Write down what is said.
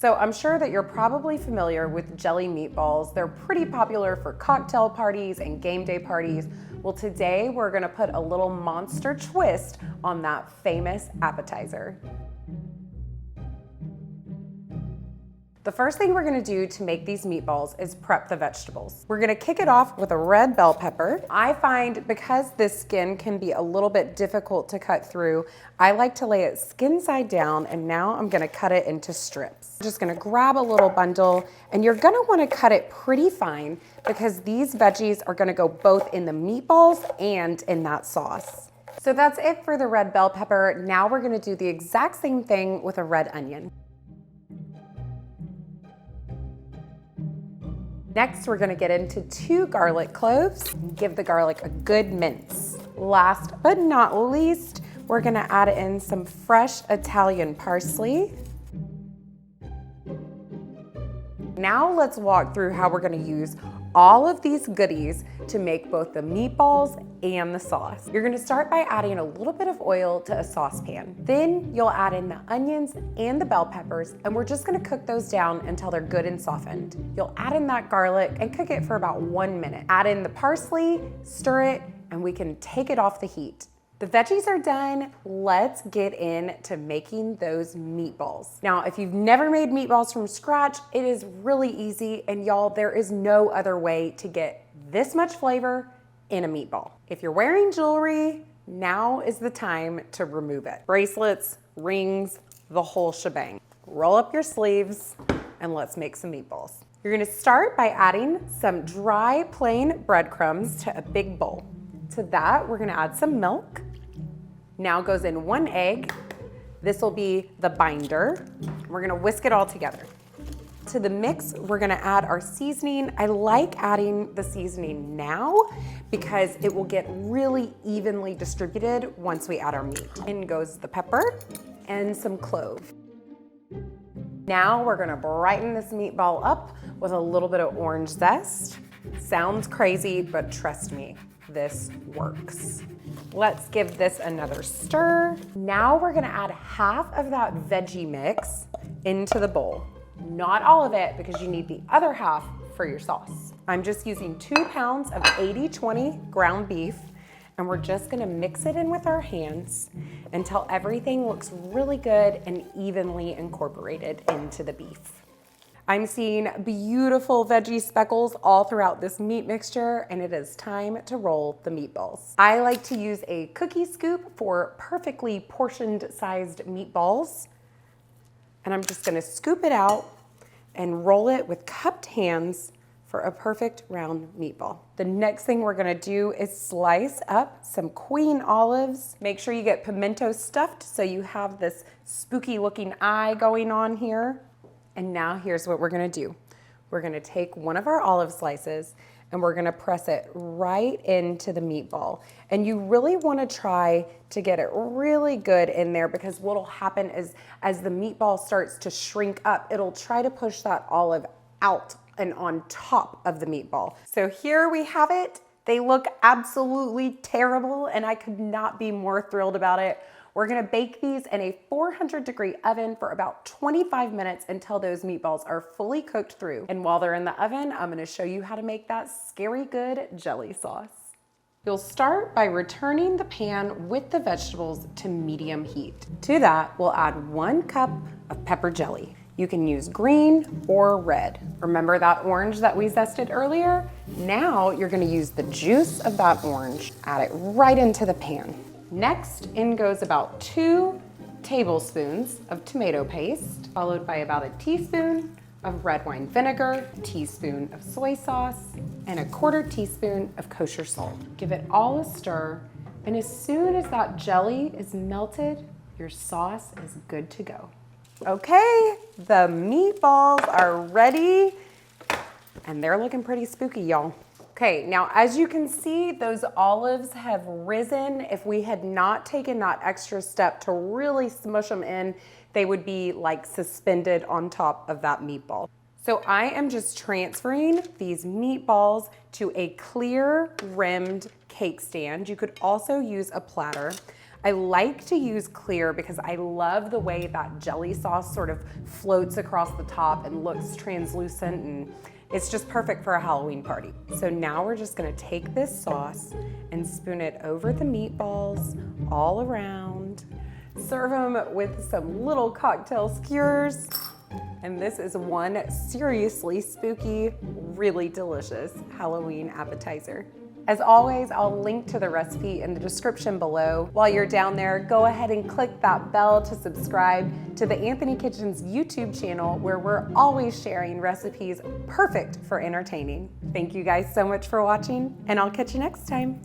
So I'm sure that you're probably familiar with jelly meatballs. They're pretty popular for cocktail parties and game day parties. Well, today we're gonna put a little monster twist on that famous appetizer. The first thing we're gonna do to make these meatballs is prep the vegetables. We're gonna kick it off with a red bell pepper. I find because this skin can be a little bit difficult to cut through, I like to lay it skin side down, and now I'm gonna cut it into strips. I'm just gonna grab a little bundle, and you're gonna wanna cut it pretty fine because these veggies are gonna go both in the meatballs and in that sauce. So that's it for the red bell pepper. Now we're gonna do the exact same thing with a red onion. Next, we're gonna get into 2 garlic cloves. Give the garlic a good mince. Last but not least, we're gonna add in some fresh Italian parsley. Now let's walk through how we're gonna use all of these goodies to make both the meatballs and the sauce. You're gonna start by adding a little bit of oil to a saucepan. Then you'll add in the onions and the bell peppers, and we're just gonna cook those down until they're good and softened. You'll add in that garlic and cook it for about 1 minute. Add in the parsley, stir it, and we can take it off the heat. The veggies are done. Let's get into making those meatballs. Now, if you've never made meatballs from scratch, it is really easy, and y'all, there is no other way to get this much flavor in a meatball. If you're wearing jewelry, now is the time to remove it. Bracelets, rings, the whole shebang. Roll up your sleeves, and let's make some meatballs. You're gonna start by adding some dry, plain breadcrumbs to a big bowl. To that, we're gonna add some milk. Now goes in 1 egg. This will be the binder. We're gonna whisk it all together. To the mix, we're gonna add our seasoning. I like adding the seasoning now because it will get really evenly distributed once we add our meat. In goes the pepper and some clove. Now we're gonna brighten this meatball up with a little bit of orange zest. Sounds crazy, but trust me, this works. Let's give this another stir. Now we're gonna add half of that veggie mix into the bowl. Not all of it, because you need the other half for your sauce. I'm just using 2 pounds of 80/20 ground beef, and we're just gonna mix it in with our hands until everything looks really good and evenly incorporated into the beef. I'm seeing beautiful veggie speckles all throughout this meat mixture, and it is time to roll the meatballs. I like to use a cookie scoop for perfectly portioned sized meatballs. And I'm just gonna scoop it out and roll it with cupped hands for a perfect round meatball. The next thing we're gonna do is slice up some queen olives. Make sure you get pimento stuffed so you have this spooky looking eye going on here. And now here's what we're gonna do. We're gonna take one of our olive slices and we're gonna press it right into the meatball. And you really wanna try to get it really good in there, because what'll happen is as the meatball starts to shrink up, it'll try to push that olive out and on top of the meatball. So here we have it. They look absolutely terrible, and I could not be more thrilled about it. We're gonna bake these in a 400-degree oven for about 25 minutes until those meatballs are fully cooked through. And while they're in the oven, I'm gonna show you how to make that scary good jelly sauce. You'll start by returning the pan with the vegetables to medium heat. To that, we'll add 1 cup of pepper jelly. You can use green or red. Remember that orange that we zested earlier? Now you're gonna use the juice of that orange. Add it right into the pan. Next, in goes about 2 tablespoons of tomato paste, followed by about a teaspoon of red wine vinegar, a teaspoon of soy sauce, and a 1/4 teaspoon of kosher salt. Give it all a stir, and as soon as that jelly is melted, your sauce is good to go. Okay, the meatballs are ready, and they're looking pretty spooky, y'all. Okay, now as you can see, those olives have risen. If we had not taken that extra step to really smush them in, they would be like suspended on top of that meatball. So I am just transferring these meatballs to a clear rimmed cake stand. You could also use a platter. I like to use clear because I love the way that jelly sauce sort of floats across the top and looks translucent, and it's just perfect for a Halloween party. So now we're just gonna take this sauce and spoon it over the meatballs all around. Serve them with some little cocktail skewers. And this is one seriously spooky, really delicious Halloween appetizer. As always, I'll link to the recipe in the description below. While you're down there, go ahead and click that bell to subscribe to the Anthony Kitchen's YouTube channel, where we're always sharing recipes perfect for entertaining. Thank you guys so much for watching, and I'll catch you next time.